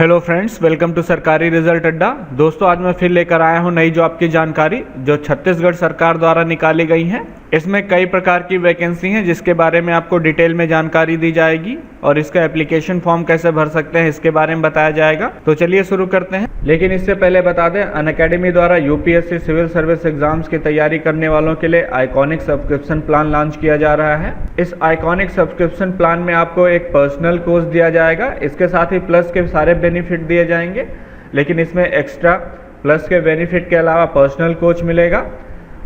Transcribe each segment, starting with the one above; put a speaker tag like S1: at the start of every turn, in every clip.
S1: Hello friends, welcome to सरकारी result अड्डा। दोस्तों, आज मैं फिर लेकर आया हूं नई जॉब की जानकारी जो छत्तीसगढ़ सरकार द्वारा निकाली गई हैं। इसमें कई प्रकार की वैकेंसी हैं जिसके बारे में आपको डिटेल में जानकारी दी जाएगी और इसका एप्लीकेशन फॉर्म कैसे भर सकते हैं इसके बारे में बताया जाएगा। तो चलिए शुरू करते हैं। लेकिन इससे पहले बता दें, अनअकैडमी द्वारा यूपीएससी सिविल सर्विस एग्जाम्स की तैयारी करने वालों के लिए आइकॉनिक सब्सक्रिप्शन प्लान लॉन्च किया जा रहा है। इस आइकॉनिक सब्सक्रिप्शन प्लान में आपको एक पर्सनल कोर्स दिया जाएगा, इसके साथ ही प्लस के सारे बेनिफिट दिए जाएंगे। लेकिन इसमें एक्स्ट्रा प्लस के बेनिफिट के अलावा पर्सनल कोच मिलेगा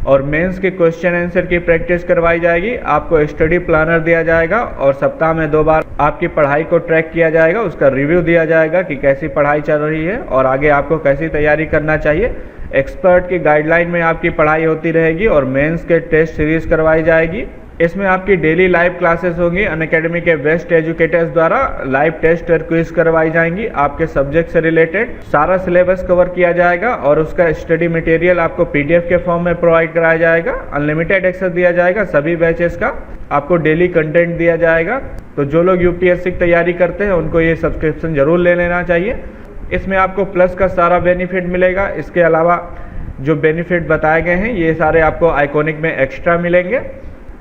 S1: और मेंस के क्वेश्चन आंसर की प्रैक्टिस करवाई जाएगी। आपको स्टडी प्लानर दिया जाएगा और सप्ताह में 2 बार आपकी पढ़ाई को ट्रैक किया जाएगा, उसका रिव्यू दिया जाएगा कि कैसी पढ़ाई चल रही है और आगे आपको कैसी तैयारी करना चाहिए। एक्सपर्ट की गाइडलाइन में आपकी पढ़ाई होती रहेगी और मेंस के टेस्ट सीरीज करवाई जाएगी। इसमें आपकी डेली लाइव क्लासेस होंगी। अनअकैडमी के बेस्ट एजुकेटर्स द्वारा लाइव टेस्ट और क्विज करवाई जाएंगी। आपके सब्जेक्ट से रिलेटेड सारा सिलेबस कवर किया जाएगा और उसका स्टडी मटेरियल आपको पीडीएफ के फॉर्म में प्रोवाइड कराया जाएगा। अनलिमिटेड एक्सेस दिया जाएगा सभी बैचेस का। आपको डेली कंटेंट दिया जाएगा। तो जो लोग यूपीएससी की तैयारी करते हैं उनको ये सब्सक्रिप्शन जरूर ले लेना चाहिए। इसमें आपको प्लस का सारा बेनिफिट मिलेगा। इसके अलावा जो बेनिफिट बताए गए हैं ये सारे आपको आइकॉनिक में एक्स्ट्रा मिलेंगे।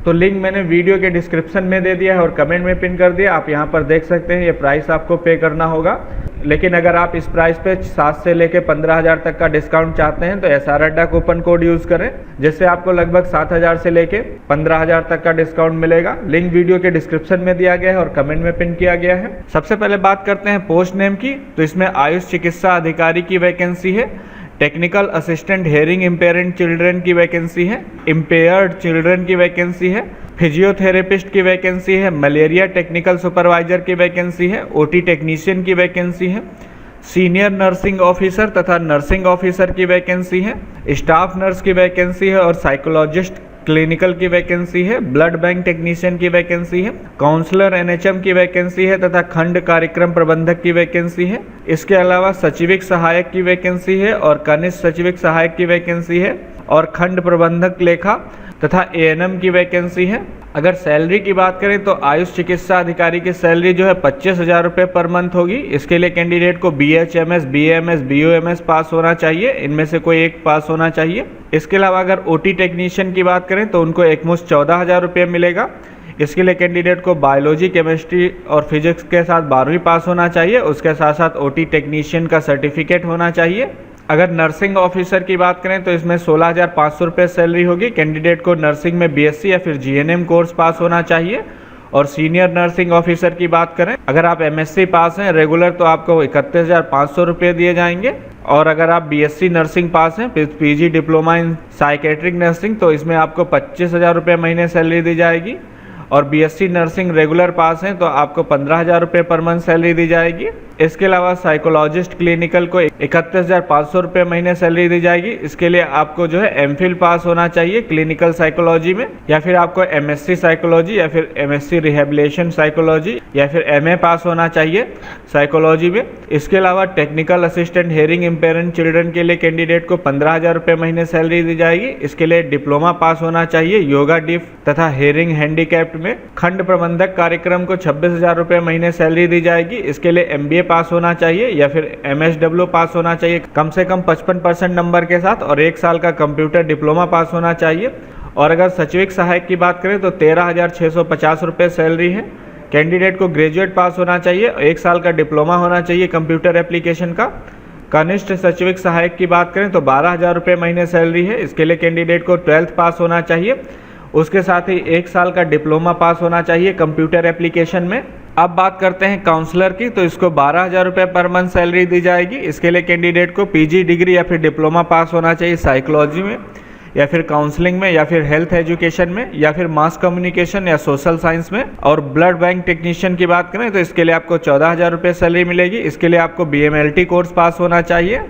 S1: तो लिंक मैंने वीडियो के डिस्क्रिप्शन में दे दिया है और कमेंट में पिन कर दिया। आप यहाँ पर देख सकते हैं ये प्राइस आपको पे करना होगा। लेकिन अगर आप इस प्राइस पे 7 से लेके 15,000 तक का डिस्काउंट चाहते हैं तो एसआर अड्डा कूपन कोड यूज़ करें, जिससे आपको लगभग 7,000 से लेके 15,000 तक का डिस्काउंट मिलेगा। लिंक वीडियो के डिस्क्रिप्शन में दिया गया है और कमेंट में पिन किया गया है। सबसे पहले बात करते हैं पोस्ट नेम की। तो इसमें आयुष चिकित्सा अधिकारी की वैकेंसी है। Technical assistant hearing impaired children की वैकेंसी है। इम्पेयर्ड चिल्ड्रन की वैकेंसी है। फिजियोथेरेपिस्ट की वैकेंसी है। मलेरिया टेक्निकल सुपरवाइजर की वैकेंसी है। ओटी टेक्नीशियन की वैकेंसी है। सीनियर नर्सिंग ऑफिसर तथा नर्सिंग ऑफिसर की वैकेंसी है। स्टाफ नर्स की वैकेंसी है और साइकोलॉजिस्ट क्लिनिकल की वैकेंसी है। ब्लड बैंक टेक्नीशियन की वैकेंसी है। काउंसलर एनएचएम की वैकेंसी है तथा खंड कार्यक्रम प्रबंधक की वैकेंसी है। इसके अलावा सचिविक सहायक की वैकेंसी है और कनिष्ठ सचिविक सहायक की वैकेंसी है और खंड प्रबंधक लेखा तथा एएनएम की वैकेंसी है। अगर सैलरी की बात करें तो आयुष चिकित्सा अधिकारी की सैलरी जो है 25,000 रुपये पर मंथ होगी। इसके लिए कैंडिडेट को बीएचएमएस, बीएएमएस, बीओएमएस पास होना चाहिए। इनमें से कोई एक पास होना चाहिए। इसके अलावा अगर ओटी टेक्नीशियन की बात करें तो उनको एकमुश्त 14,000 रुपये मिलेगा। इसके लिए कैंडिडेट को बायोलॉजी, केमिस्ट्री और फिजिक्स के साथ 12वीं पास होना चाहिए। उसके साथ साथ ओटी टेक्नीशियन का सर्टिफिकेट होना चाहिए। अगर नर्सिंग ऑफिसर की बात करें तो इसमें 16,500 रुपये सैलरी होगी। कैंडिडेट को नर्सिंग में बीएससी या फिर जीएनएम कोर्स पास होना चाहिए। और सीनियर नर्सिंग ऑफिसर की बात करें, अगर आप एमएससी पास हैं रेगुलर तो आपको 31,500 रुपये दिए जाएंगे। और अगर आप बीएससी नर्सिंग पास हैं, फिर PG diploma in psychiatric nursing, तो इसमें आपको 25,000 रुपये महीने सैलरी दी जाएगी। और बीएससी नर्सिंग रेगुलर पास हैं तो आपको 15,000 रुपये पर मंथ सैलरी दी जाएगी। इसके अलावा साइकोलॉजिस्ट क्लिनिकल को 31,500 रुपये महीने सैलरी दी जाएगी। इसके लिए आपको जो है एमफिल पास होना चाहिए क्लिनिकल साइकोलॉजी में, या फिर आपको एमएससी साइकोलॉजी या फिर एमएससी रिहेबिलिटेशन साइकोलॉजी या फिर एमए पास होना चाहिए साइकोलॉजी में। इसके अलावा technical assistant hearing impaired children के लिए कैंडिडेट को 15,000 रुपये महीने सैलरी दी जाएगी। इसके लिए डिप्लोमा पास होना चाहिए योगा डिफ तथा हेयरिंग हैंडीकैप्ड में। खंड प्रबंधक कार्यक्रम को 26,000 रुपये महीने सैलरी दी जाएगी। इसके लिए एमबीए पास होना चाहिए या फिर एमएसडब्ल्यू पास होना चाहिए कम से कम 55% नंबर के साथ और 1 साल का कंप्यूटर डिप्लोमा पास होना चाहिए। और अगर सचिविक सहायक की बात करें तो 13,650 रुपये सैलरी है। कैंडिडेट को ग्रेजुएट पास होना चाहिए, 1 साल का डिप्लोमा होना चाहिए कंप्यूटर एप्लीकेशन का। कनिष्ठ सचिविक सहायक की बात करें तो 12,000 रुपये महीने सैलरी है। इसके लिए कैंडिडेट को 12th पास होना चाहिए। उसके साथ ही 1 साल का डिप्लोमा पास होना चाहिए कंप्यूटर एप्लीकेशन में। अब बात करते हैं काउंसलर की, तो इसको 12,000 रुपये पर मंथ सैलरी दी जाएगी। इसके लिए कैंडिडेट को पीजी डिग्री या फिर डिप्लोमा पास होना चाहिए साइकोलॉजी में या फिर काउंसलिंग में या फिर हेल्थ एजुकेशन में या फिर मास कम्युनिकेशन या सोशल साइंस में। और ब्लड बैंक टेक्नीशियन की बात करें तो इसके लिए आपको 14,000 रुपये सैलरी मिलेगी। इसके लिए आपको बीएमएलटी कोर्स पास होना चाहिए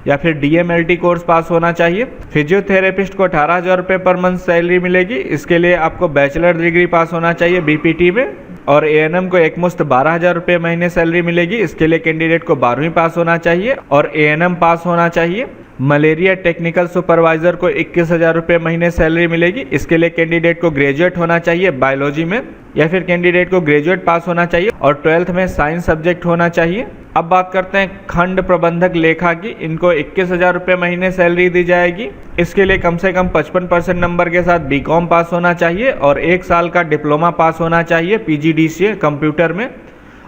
S1: या फिर डीएमएलटी कोर्स पास होना चाहिए। फिजियोथेरेपिस्ट को 18,000 रुपये पर मंथ सैलरी मिलेगी। इसके लिए आपको बैचलर डिग्री पास होना चाहिए बीपीटी में। और एएनएम को एकमुश्त 12,000 रुपये महीने सैलरी मिलेगी। इसके लिए कैंडिडेट को 12वीं पास होना चाहिए और एएनएम पास होना चाहिए। मलेरिया टेक्निकल सुपरवाइज़र को 21,000 रुपये महीने सैलरी मिलेगी। इसके लिए कैंडिडेट को ग्रेजुएट होना चाहिए बायोलॉजी में, या फिर कैंडिडेट को ग्रेजुएट पास होना चाहिए और 12th में साइंस सब्जेक्ट होना चाहिए। अब बात करते हैं खंड प्रबंधक लेखा की, इनको 21,000 रुपये महीने सैलरी दी जाएगी। इसके लिए कम से कम 55% नंबर के साथ बीकॉम पास होना चाहिए और 1 साल का डिप्लोमा पास होना चाहिए PGDCA कंप्यूटर में,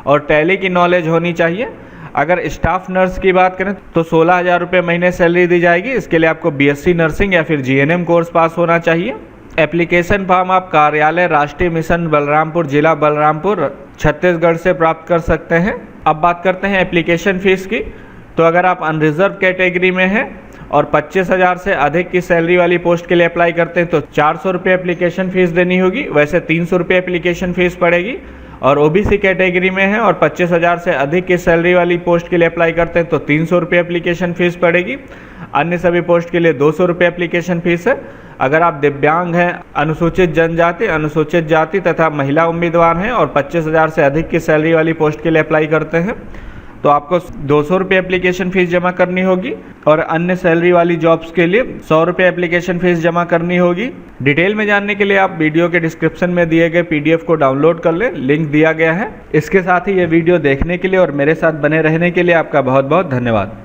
S1: और टैली की नॉलेज होनी चाहिए। अगर स्टाफ नर्स की बात करें तो 16,000 रुपये महीने सैलरी दी जाएगी। इसके लिए आपको BSc नर्सिंग या फिर GNM कोर्स पास होना चाहिए। एप्लीकेशन फॉर्म आप कार्यालय राष्ट्रीय मिशन बलरामपुर, जिला बलरामपुर, छत्तीसगढ़ से प्राप्त कर सकते हैं। अब बात करते हैं एप्लीकेशन फ़ीस की। तो अगर आप अनरिजर्व कैटेगरी में हैं और 25,000 से अधिक की सैलरी वाली पोस्ट के लिए अप्लाई करते हैं तो 400 रुपये एप्लीकेशन फ़ीस देनी होगी। वैसे 300 रुपये एप्लीकेशन फ़ीस पड़ेगी। और OBC कैटेगरी में है और 25,000 से अधिक की सैलरी वाली पोस्ट के लिए अप्लाई करते हैं तो 300 रुपये एप्लीकेशन फ़ीस पड़ेगी। अन्य सभी पोस्ट के लिए 200 रुपये एप्लीकेशन फ़ीस है। अगर आप दिव्यांग हैं, अनुसूचित जनजाति, अनुसूचित जाति तथा महिला उम्मीदवार हैं और 25,000 से अधिक की सैलरी वाली पोस्ट के लिए अप्लाई करते हैं तो आपको 200 रुपये एप्लीकेशन फ़ीस जमा करनी होगी। और अन्य सैलरी वाली जॉब्स के लिए 100 रुपये एप्लीकेशन फ़ीस जमा करनी होगी। डिटेल में जानने के लिए आप वीडियो के डिस्क्रिप्शन में दिए गए PDF को डाउनलोड कर लें, लिंक दिया गया है। इसके साथ ही ये वीडियो देखने के लिए और मेरे साथ बने रहने के लिए आपका बहुत बहुत धन्यवाद।